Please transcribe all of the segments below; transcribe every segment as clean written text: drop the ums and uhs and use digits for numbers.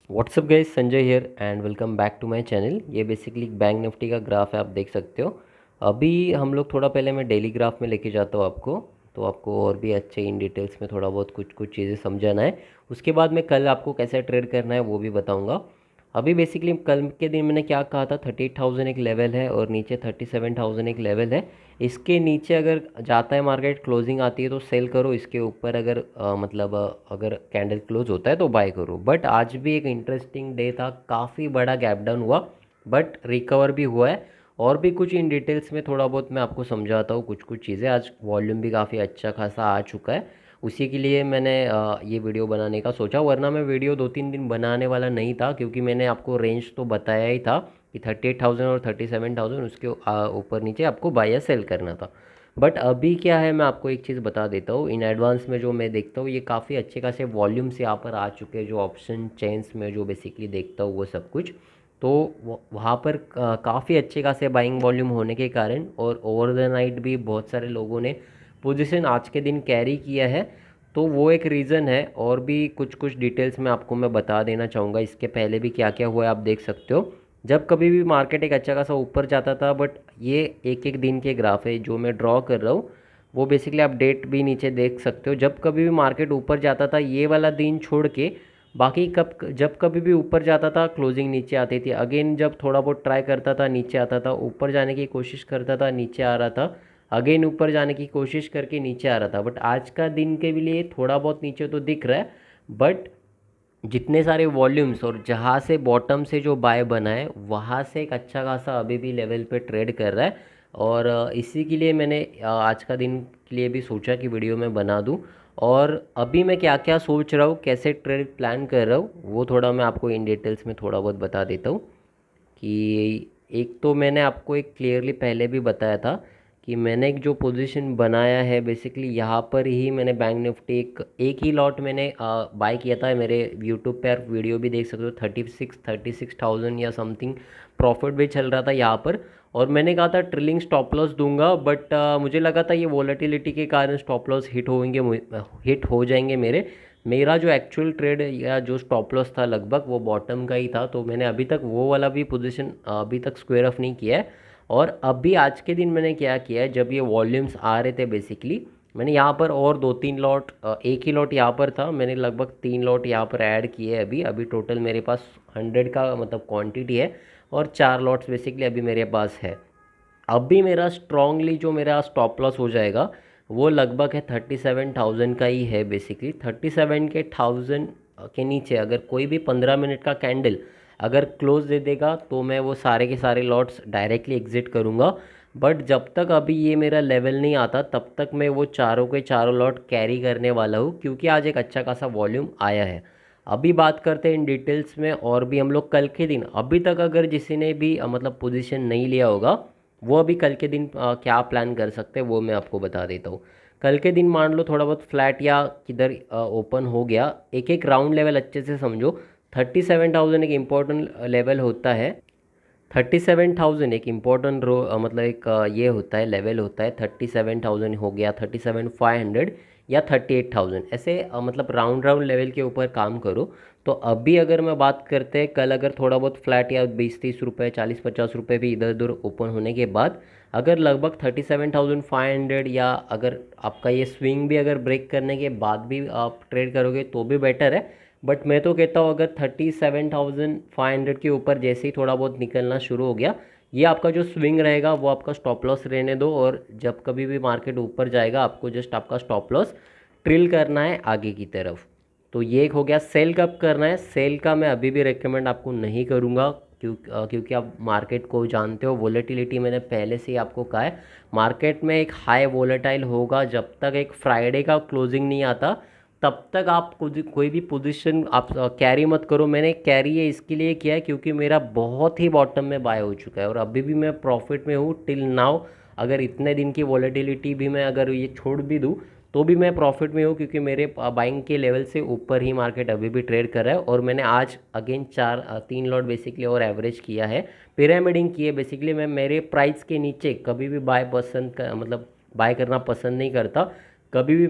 WhatsApp guys, Sanjay here and welcome back to my channel. ये basically Bank Nifty का graph है, आप देख सकते हो। अभी हम लोग थोड़ा पहले मैं डेली ग्राफ में लेके जाता हूँ आपको, तो आपको और भी अच्छे इन डिटेल्स में थोड़ा बहुत कुछ कुछ चीज़ें समझाना है। उसके बाद मैं कल आपको कैसे ट्रेड करना है वो भी बताऊँगा। अभी बेसिकली कल के दिन मैंने क्या कहा था, 38,000 एक लेवल है और नीचे 37,000 एक लेवल है। इसके नीचे अगर जाता है मार्केट, क्लोजिंग आती है तो सेल करो। इसके ऊपर अगर अगर कैंडल क्लोज होता है तो बाय करो। बट आज भी एक इंटरेस्टिंग डे था, काफ़ी बड़ा गैप डाउन हुआ बट रिकवर भी हुआ है। और भी कुछ इन डिटेल्स में थोड़ा बहुत मैं आपको समझाता हूँ कुछ कुछ चीज़ें। आज वॉल्यूम भी काफ़ी अच्छा खासा आ चुका है, उसी के लिए मैंने ये वीडियो बनाने का सोचा। वरना मैं वीडियो 2-3 दिन बनाने वाला नहीं था, क्योंकि मैंने आपको रेंज तो बताया ही था कि 38,000 और 37,000 उसके ऊपर नीचे आपको बाय या सेल करना था। बट अभी क्या है, मैं आपको एक चीज़ बता देता हूँ। इन एडवांस में जो मैं देखता हूँ, ये काफ़ी अच्छे खासे वॉल्यूम से यहाँ पर आ चुके हैं। जो ऑप्शन चेन्स में जो बेसिकली देखता हूँ वो सब कुछ, तो वहाँ पर काफ़ी अच्छे खासे बाइंग वॉल्यूम होने के कारण और ओवर द नाइट भी बहुत सारे लोगों ने पोजीशन आज के दिन कैरी किया है, तो वो एक रीज़न है। और भी कुछ कुछ डिटेल्स में आपको मैं बता देना चाहूँगा। इसके पहले भी क्या क्या हुआ है आप देख सकते हो। जब कभी भी मार्केट एक अच्छा खासा ऊपर जाता था, बट ये एक एक दिन के ग्राफ है जो मैं ड्रॉ कर रहा हूँ, वो बेसिकली आप डेट भी नीचे देख सकते हो। जब कभी भी मार्केट ऊपर जाता था, ये वाला दिन छोड़ के बाकी जब कभी भी ऊपर जाता था क्लोजिंग नीचे आती थी। अगेन जब थोड़ा बहुत ट्राई करता था नीचे आता था, ऊपर जाने की कोशिश करता था नीचे आ रहा था, अगेन ऊपर जाने की कोशिश करके नीचे आ रहा था। बट आज का दिन के लिए थोड़ा बहुत नीचे तो दिख रहा है, बट जितने सारे वॉल्यूम्स और जहाँ से बॉटम से जो बाय बना है वहाँ से एक अच्छा खासा अभी भी लेवल पे ट्रेड कर रहा है। और इसी के लिए मैंने आज का दिन के लिए भी सोचा कि वीडियो में बना दूं। और अभी मैं क्या क्या सोच रहा हूँ, कैसे ट्रेड प्लान कर रहा हूँ, वो थोड़ा मैं आपको इन डिटेल्स में थोड़ा बहुत बता देता हूँ। कि एक तो मैंने आपको एक क्लियरली पहले भी बताया था कि मैंने एक जो पोजीशन बनाया है, बेसिकली यहाँ पर ही मैंने बैंक निफ्टी एक ही लॉट मैंने बाय किया था। मेरे यूट्यूब पे आप वीडियो भी देख सकते हो, 36,000 या समथिंग प्रॉफिट भी चल रहा था यहाँ पर। और मैंने कहा था ट्रिलिंग स्टॉप लॉस दूंगा, बट मुझे लगा था ये वॉलेटिलिटी के कारण स्टॉप लॉस हिट हो जाएंगे मेरे। मेरा जो एक्चुअल ट्रेड या जो स्टॉप लॉस था लगभग वो बॉटम का ही था, तो मैंने अभी तक वो वाला भी पोजीशन अभी तक स्क्वायर ऑफ नहीं किया है। और अभी आज के दिन मैंने क्या किया है, जब ये वॉल्यूम्स आ रहे थे बेसिकली, मैंने यहाँ पर और 2-3 लॉट, एक ही लॉट यहाँ पर था, मैंने लगभग 3 लॉट यहाँ पर ऐड किए हैं। अभी अभी टोटल मेरे पास 100 का मतलब क्वांटिटी है, और 4 लॉट्स बेसिकली अभी मेरे पास है। अभी मेरा स्ट्रांगली जो मेरा स्टॉप लॉस हो जाएगा वो लगभग है 37,000 का ही है। बेसिकली 37 के 1000 के नीचे अगर कोई भी 15 मिनट का कैंडल अगर क्लोज दे देगा, तो मैं वो सारे के सारे लॉट्स डायरेक्टली एग्जिट करूँगा। बट जब तक अभी ये मेरा लेवल नहीं आता, तब तक मैं वो चारों के चारों लॉट कैरी करने वाला हूँ, क्योंकि आज एक अच्छा खासा वॉल्यूम आया है। अभी बात करते हैं इन डिटेल्स में। और भी हम लोग कल के दिन अभी तक अगर किसी ने भी मतलब पोजीशन नहीं लिया होगा, वो अभी कल के दिन क्या प्लान कर सकते हैं वो मैं आपको बता देता हूँ। कल के दिन मान लो थोड़ा बहुत फ्लैट या किधर ओपन हो गया, एक एक राउंड लेवल अच्छे से समझो। 37,000 एक इम्पोर्टेंट लेवल होता है। 37,000 एक इम्पोर्टेंट मतलब एक ये होता है, लेवल होता है। 37,000 हो गया, 37,500 या 38,000, ऐसे मतलब राउंड राउंड लेवल के ऊपर काम करो। तो अभी अगर मैं बात करते हैं, कल अगर थोड़ा बहुत फ्लैट या 20-30 रुपये, 40-50 रुपये भी इधर उधर ओपन होने के बाद अगर लगभग 37,500, या अगर आपका ये स्विंग भी अगर ब्रेक करने के बाद भी आप ट्रेड करोगे तो भी बेटर है। बट मैं तो कहता हूँ अगर 37,500 के ऊपर जैसे ही थोड़ा बहुत निकलना शुरू हो गया, ये आपका जो स्विंग रहेगा वो आपका स्टॉप लॉस रहने दो। और जब कभी भी मार्केट ऊपर जाएगा, आपको जस्ट आपका स्टॉप लॉस ट्रिल करना है आगे की तरफ। तो ये एक हो गया। सेल कब करना है, सेल का मैं अभी भी रेकमेंड आपको नहीं करूँगा, क्योंकि आप मार्केट को जानते हो। वोलेटिलिटी मैंने पहले से ही आपको कहा है, मार्केट में एक हाई वोलेटाइल होगा। जब तक एक फ्राइडे का क्लोजिंग नहीं आता, तब तक आप कोई भी पोजीशन आप कैरी मत करो। मैंने कैरी ये इसके लिए किया है क्योंकि मेरा बहुत ही बॉटम में बाय हो चुका है और अभी भी मैं प्रॉफिट में हूँ टिल नाउ। अगर इतने दिन की वॉलेटिलिटी भी मैं अगर ये छोड़ भी दूँ, तो भी मैं प्रॉफिट में हूँ, क्योंकि मेरे बाइंग के लेवल से ऊपर ही मार्केट अभी भी ट्रेड कर रहा है। और मैंने आज अगेन 3 लॉट बेसिकली और एवरेज किया है, पिरामिडिंग की है। बेसिकली मैं मेरे प्राइस के नीचे कभी भी बाय पसंद कर मतलब बाय करना पसंद नहीं करता। कभी भी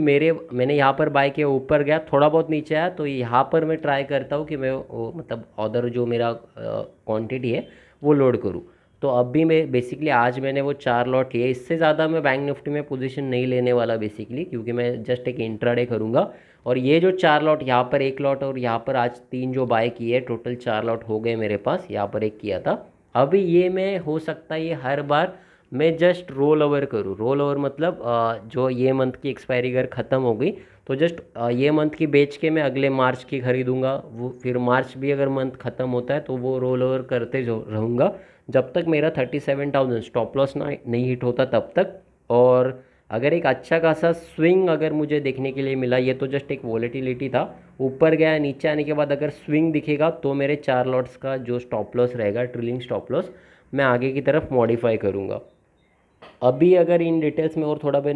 मैंने यहाँ पर बाय किया, ऊपर गया, थोड़ा बहुत नीचे आया, तो यहाँ पर मैं ट्राई करता हूँ कि मैं मतलब ऑर्डर जो मेरा क्वांटिटी है वो लोड करूँ। तो अब भी मैं बेसिकली आज मैंने वो 4 लॉट लिए, इससे ज़्यादा मैं बैंक निफ्टी में पोजीशन नहीं लेने वाला बेसिकली, क्योंकि मैं जस्ट एक इंट्राडे करूँगा। और ये जो 4 लॉट, यहाँ पर 1 लॉट और यहाँ पर आज 3 जो बाय किए, टोटल 4 लॉट हो गए मेरे पास, यहाँ पर एक किया था। अभी ये मैं हो सकता है ये हर बार मैं जस्ट रोल ओवर करूँ। रोल ओवर मतलब जो ये मंथ की एक्सपायरी अगर ख़त्म हो गई तो जस्ट ये मंथ की बेच के मैं अगले मार्च की खरीदूंगा, वो फिर मार्च भी अगर मंथ ख़त्म होता है तो वो रोल ओवर करते जो रहूँगा जब तक मेरा 37,000 स्टॉप लॉस ना नहीं हिट होता तब तक। और अगर एक अच्छा खासा स्विंग अगर मुझे देखने के लिए मिला, ये तो जस्ट एक वॉलेटिलिटी था, ऊपर गया, नीचे आने के बाद अगर स्विंग दिखेगा तो मेरे 4 लॉट्स का जो स्टॉप लॉस रहेगा, ट्रिलिंग स्टॉप लॉस, मैं आगे की तरफ मॉडिफाई करूँगा। अभी अगर इन डिटेल्स में और थोड़ा मैं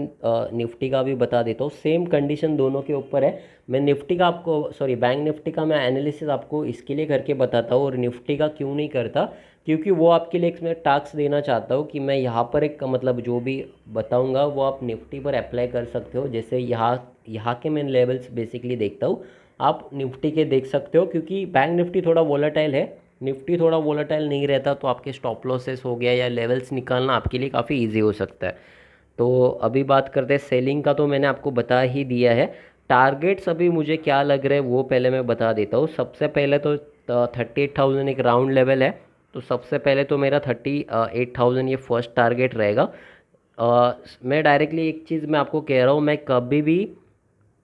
निफ्टी का भी बता देता हूँ, सेम कंडीशन दोनों के ऊपर है। मैं निफ्टी का आपको, सॉरी बैंक निफ्टी का मैं एनालिसिस आपको इसके लिए करके बताता हूँ, और निफ्टी का क्यों नहीं करता, क्योंकि वो आपके लिए एक मैं टास्क देना चाहता हूँ कि मैं यहाँ पर एक मतलब जो भी बताऊँगा वो आप निफ्टी पर अप्लाई कर सकते हो। जैसे यहाँ के मैं लेवल्स बेसिकली देखता हूँ, आप निफ्टी के देख सकते हो, क्योंकि बैंक निफ्टी थोड़ा वोलेटाइल है, निफ्टी थोड़ा वोलेटाइल नहीं रहता, तो आपके स्टॉप लॉसेस हो गया या लेवल्स निकालना आपके लिए काफ़ी इजी हो सकता है। तो अभी बात करते हैं सेलिंग का, तो मैंने आपको बता ही दिया है। टारगेट्स अभी मुझे क्या लग रहा है वो पहले मैं बता देता हूँ। सबसे पहले तो 38,000 एक राउंड लेवल है, तो सबसे पहले तो मेरा 38,000 ये फर्स्ट टारगेट रहेगा। मैं डायरेक्टली एक चीज़ मैं आपको कह रहा हूँ, मैं कभी भी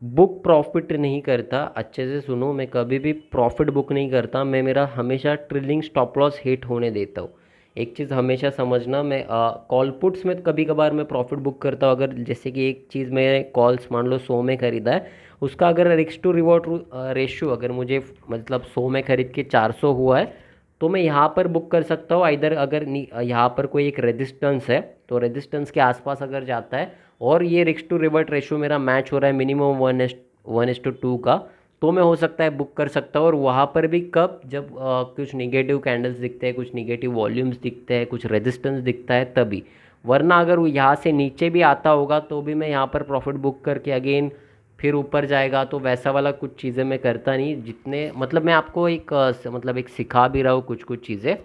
बुक प्रॉफिट नहीं करता, अच्छे से सुनो, मैं कभी भी प्रॉफिट बुक नहीं करता, मैं मेरा हमेशा ट्रिलिंग स्टॉप लॉस हिट होने देता हूँ। एक चीज़ हमेशा समझना, मैं कॉल पुट्स में कभी कभार मैं प्रॉफिट बुक करता हूँ। अगर जैसे कि एक चीज़ मैं कॉल्स मान लो 100 में खरीदा है, उसका अगर रिस्क टू रिवॉर्ड रेशियो अगर मुझे मतलब 100 में खरीद के 400 हुआ है, तो मैं यहाँ पर बुक कर सकता हूँ। इधर अगर यहाँ पर कोई एक रेजिस्टेंस है, तो रेजिस्टेंस के आसपास अगर जाता है और ये रिस्क टू रिवर्ट रेशियो मेरा मैच हो रहा है मिनिमम 1:2 का, तो मैं हो सकता है बुक कर सकता हूँ। और वहाँ पर भी कब, जब कुछ निगेटिव कैंडल्स दिखते हैं, कुछ निगेटिव वॉल्यूम्स दिखते हैं, कुछ रेजिस्टेंस दिखता है तभी। वरना अगर वो यहाँ से नीचे भी आता होगा तो भी मैं यहाँ पर प्रॉफिट बुक करके अगेन फिर ऊपर जाएगा, तो वैसा वाला कुछ चीज़ें मैं करता नहीं। जितने मतलब मैं आपको एक मतलब एक सिखा भी रहा हूँ कुछ कुछ चीज़ें।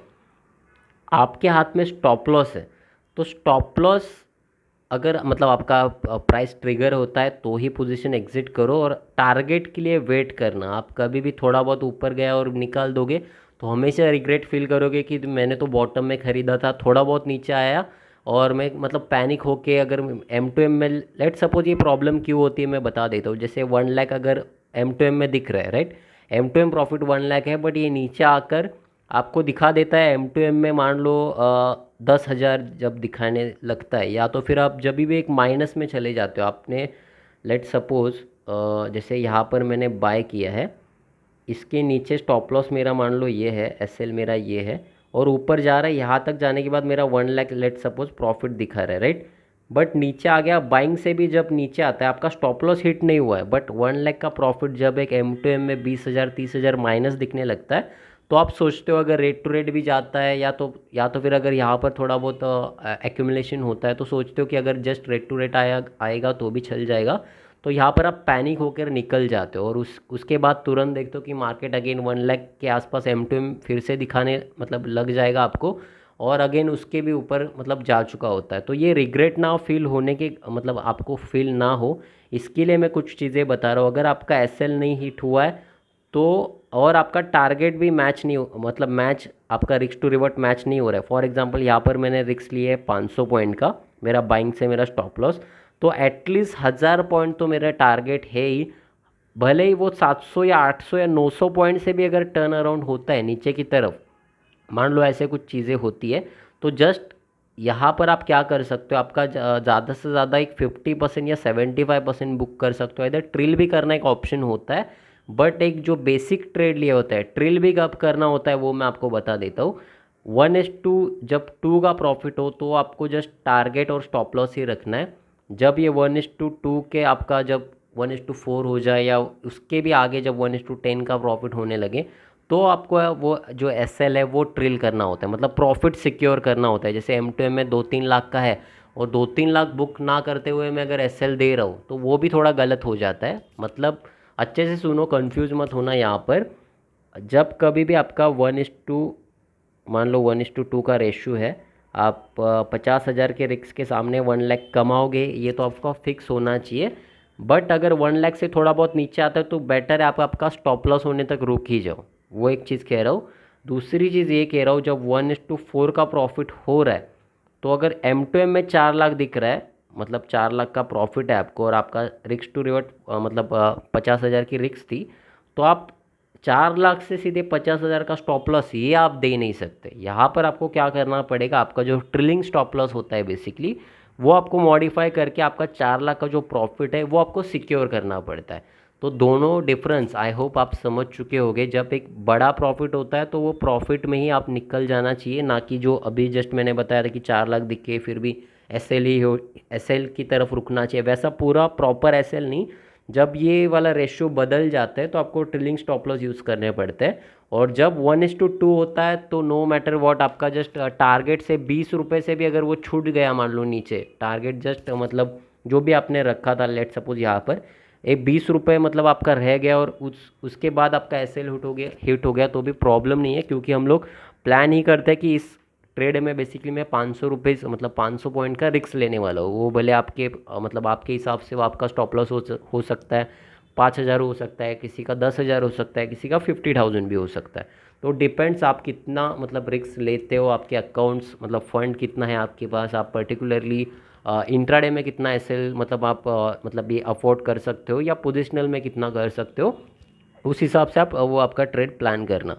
आपके हाथ में स्टॉप लॉस है, तो स्टॉप लॉस अगर मतलब आपका प्राइस ट्रिगर होता है तो ही पोजीशन एग्जिट करो, और टारगेट के लिए वेट करना। आप कभी भी थोड़ा बहुत ऊपर गया और निकाल दोगे तो हमेशा रिग्रेट फील करोगे कि मैंने तो बॉटम में ख़रीदा था, थोड़ा बहुत नीचे आया और मैं मतलब पैनिक होके अगर M2M में, लेट सपोज ये प्रॉब्लम क्यों होती है मैं बता देता हूँ। जैसे 1 लाख अगर M2M में दिख रहा है, राइट, M2M प्रॉफिट 1 लाख है, बट ये नीचे आकर आपको दिखा देता है M2M में मान लो 10,000 जब दिखाने लगता है, या तो फिर आप जब भी एक माइनस में चले जाते हो। आपने लेट सपोज जैसे यहाँ पर मैंने बाय किया है, इसके नीचे स्टॉप लॉस मेरा मान लो ये है, SL मेरा ये है, और ऊपर जा रहा है, यहाँ तक जाने के बाद मेरा 1 लाख लेट सपोज प्रॉफिट दिखा रहा है, राइट। बट नीचे आ गया, बाइंग से भी जब नीचे आता है आपका स्टॉप लॉस हिट नहीं हुआ है, बट 1 लाख का प्रॉफिट जब एक M2M में 20,000 30,000 माइनस दिखने लगता है, तो आप सोचते हो अगर रेट टू रेट भी जाता है, या तो फिर अगर यहाँ पर थोड़ा बहुत एक्यूमुलेशन होता है, तो सोचते हो कि अगर जस्ट रेट टू रेट आएगा तो भी चल जाएगा, तो यहाँ पर आप पैनिक होकर निकल जाते हो। और उसके बाद तुरंत देखते हो कि मार्केट अगेन 1 लाख के आसपास M2M फिर से दिखाने मतलब लग जाएगा आपको, और अगेन उसके भी ऊपर मतलब जा चुका होता है। तो ये रिग्रेट ना फील होने के मतलब आपको फील ना हो, इसके लिए मैं कुछ चीज़ें बता रहा हूँ। अगर आपका SL नहीं हिट हुआ है तो, और आपका टारगेट भी मैच नहीं हो, मतलब मैच आपका रिस्क टू रिवर्ट मैच नहीं हो रहा है, फॉर एग्जांपल यहाँ पर मैंने रिस्क लिए है 500 पॉइंट का, मेरा बाइंग से मेरा स्टॉप लॉस, तो एटलीस्ट 1,000 पॉइंट तो मेरा टारगेट है ही। भले ही वो 700 या 800 या 900 पॉइंट से भी अगर टर्न अराउंड होता है नीचे की तरफ, मान लो ऐसे कुछ चीज़ें होती है, तो जस्ट यहाँ पर आप क्या कर सकते हो, आपका ज़्यादा से ज़्यादा एक 50% या 75% बुक कर सकते हो। इधर ट्रिल भी करना एक ऑप्शन होता है, बट एक जो बेसिक ट्रेड लिए होता है, ट्रिल भी कब करना होता है वो मैं आपको बता देता हूँ। 1:2, जब 2 का प्रॉफिट हो तो आपको जस्ट टारगेट और स्टॉप लॉस ही रखना है। जब ये 1:2 के आपका जब 1:4 हो जाए, या उसके भी आगे जब 1:10 का प्रॉफिट होने लगे, तो आपको वो जो SL है वो ट्रिल करना होता है, मतलब प्रॉफिट सिक्योर करना होता है। जैसे M2M में 2-3 लाख का है और 2-3 लाख बुक ना करते हुए मैं अगर एसएल दे रहा हूँ तो वो भी थोड़ा गलत हो जाता है। मतलब अच्छे से सुनो, कंफ्यूज मत होना यहाँ पर। जब कभी भी आपका 1:2, मान लो 1:2 का रेशो है, आप 50,000 के रिक्स के सामने 1 लाख कमाओगे, ये तो आपका फिक्स होना चाहिए। बट अगर 1 लाख से थोड़ा बहुत नीचे आता है तो बेटर है आप आपका स्टॉप लॉस होने तक रुक ही जाओ। वो एक चीज़ कह रहा हूँ। दूसरी चीज़ ये कह रहा हूँ, जब 1:4 का प्रॉफिट हो रहा है तो अगर M2M में 4 लाख दिख रहा है, मतलब 4 लाख का प्रॉफिट है आपको, और आपका रिक्स टू रिवर्ट मतलब 50,000 की रिक्स थी, तो आप 4 लाख से सीधे 50,000 का स्टॉप लॉस ये आप दे नहीं सकते। यहाँ पर आपको क्या करना पड़ेगा, आपका जो ट्रिलिंग स्टॉप लॉस होता है बेसिकली, वो आपको मॉडिफाई करके आपका 4 लाख का जो प्रॉफिट है वो आपको सिक्योर करना पड़ता है। तो दोनों डिफरेंस आई होप आप समझ चुके होंगे। जब एक बड़ा प्रॉफिट होता है तो वो प्रॉफिट में ही आप निकल जाना चाहिए, ना कि जो अभी जस्ट मैंने बताया था कि 4 लाख दिखे फिर भी एसएल ही हो, एसएल की तरफ रुकना चाहिए, वैसा पूरा प्रॉपर एसएल नहीं। जब ये वाला रेशियो बदल जाता है तो आपको ट्रिलिंग स्टॉप लॉस यूज़ करने पड़ते हैं। और जब 1:2 होता है तो नो मैटर वॉट आपका जस्ट टारगेट से 20 रुपये से भी अगर वो छूट गया, मान लो नीचे टारगेट जस्ट मतलब जो भी आपने रखा था, लेट सपोज यहाँ पर एक 20 रुपये मतलब आपका रह गया, और उसके बाद आपका एसएल हिट हो गया तो भी प्रॉब्लम नहीं है, क्योंकि हम लोग प्लान ही करते हैं कि इस ट्रेड में बेसिकली मैं 500 रुपये मतलब 500 पॉइंट का रिस्क लेने वाला हूँ। वो भले आपके मतलब आपके हिसाब से वो आपका स्टॉप लॉस हो सकता है 5,000 हो सकता है, किसी का 10,000 हो सकता है, किसी का 50,000 भी हो सकता है। तो डिपेंड्स आप कितना मतलब रिस्क लेते हो, आपके अकाउंट्स मतलब फंड कितना है आपके पास, आप पर्टिकुलरली इंट्राडे में कितना एसएल मतलब आप मतलब ये अफोर्ड कर सकते हो, या पोजिशनल में कितना कर सकते हो, उस हिसाब से आप वो आपका ट्रेड प्लान करना।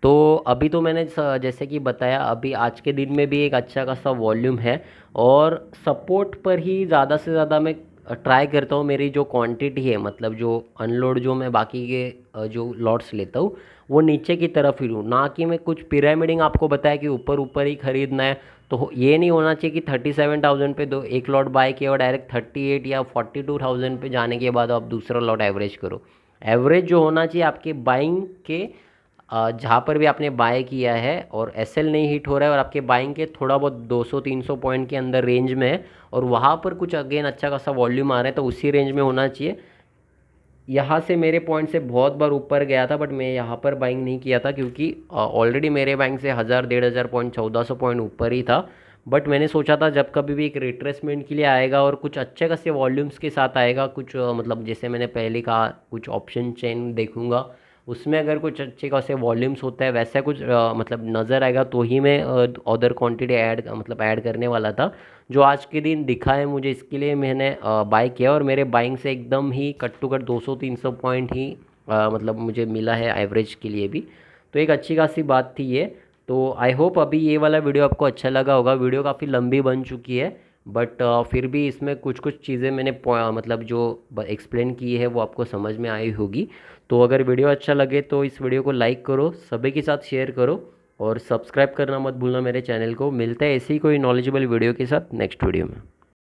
तो अभी तो मैंने जैसे कि बताया, अभी आज के दिन में भी एक अच्छा खासा वॉल्यूम है, और सपोर्ट पर ही ज़्यादा से ज़्यादा मैं ट्राई करता हूँ। मेरी जो क्वांटिटी है मतलब जो अनलोड जो मैं बाकी के जो लॉट्स लेता हूँ वो नीचे की तरफ ही लूँ, ना कि मैं कुछ पिरामिडिंग आपको बताया कि ऊपर ऊपर ही खरीदना है। तो ये नहीं होना चाहिए कि 37,000 पे दो एक लॉट बाय किया और डायरेक्ट 38 या 42,000 पे जाने के बाद आप दूसरा लॉट एवरेज करो। एवरेज जो होना चाहिए आपके बाइंग के जहाँ पर भी आपने बाय किया है और एसएल नहीं हिट हो रहा है और आपके बाइंग के थोड़ा बहुत 200-300 पॉइंट के अंदर रेंज में है, और वहाँ पर कुछ अगेन अच्छा खासा वॉल्यूम आ रहा है, तो उसी रेंज में होना चाहिए। यहाँ से मेरे पॉइंट से बहुत बार ऊपर गया था, बट मैं यहाँ पर बाइंग नहीं किया था क्योंकि ऑलरेडी मेरे बैंक से 1,000-1,500 पॉइंट 1,400 पॉइंट ऊपर ही था। बट मैंने सोचा था जब कभी भी एक रिट्रेसमेंट के लिए आएगा और कुछ अच्छे खासे वॉल्यूम्स के साथ आएगा, कुछ मतलब जैसे मैंने पहले कहा कुछ ऑप्शन चेन देखूंगा, उसमें अगर कुछ अच्छे खासे वॉल्यूम्स होता है वैसा कुछ मतलब नज़र आएगा तो ही मैं अदर क्वांटिटी ऐड करने वाला था। जो आज के दिन दिखा है मुझे, इसके लिए मैंने बाय किया, और मेरे बाइंग से एकदम ही कट टू कट 200-300 पॉइंट ही मतलब मुझे मिला है एवरेज के लिए भी। तो एक अच्छी खासी बात थी ये। तो आई होप अभी ये वाला वीडियो आपको अच्छा लगा होगा। वीडियो काफ़ी लंबी बन चुकी है, बट फिर भी इसमें कुछ कुछ चीज़ें मैंने मतलब जो एक्सप्लेन की है वो आपको समझ में आई होगी। तो अगर वीडियो अच्छा लगे तो इस वीडियो को लाइक करो, सभी के साथ शेयर करो, और सब्सक्राइब करना मत भूलना मेरे चैनल को। मिलता है ऐसी ही कोई नॉलेजेबल वीडियो के साथ नेक्स्ट वीडियो में।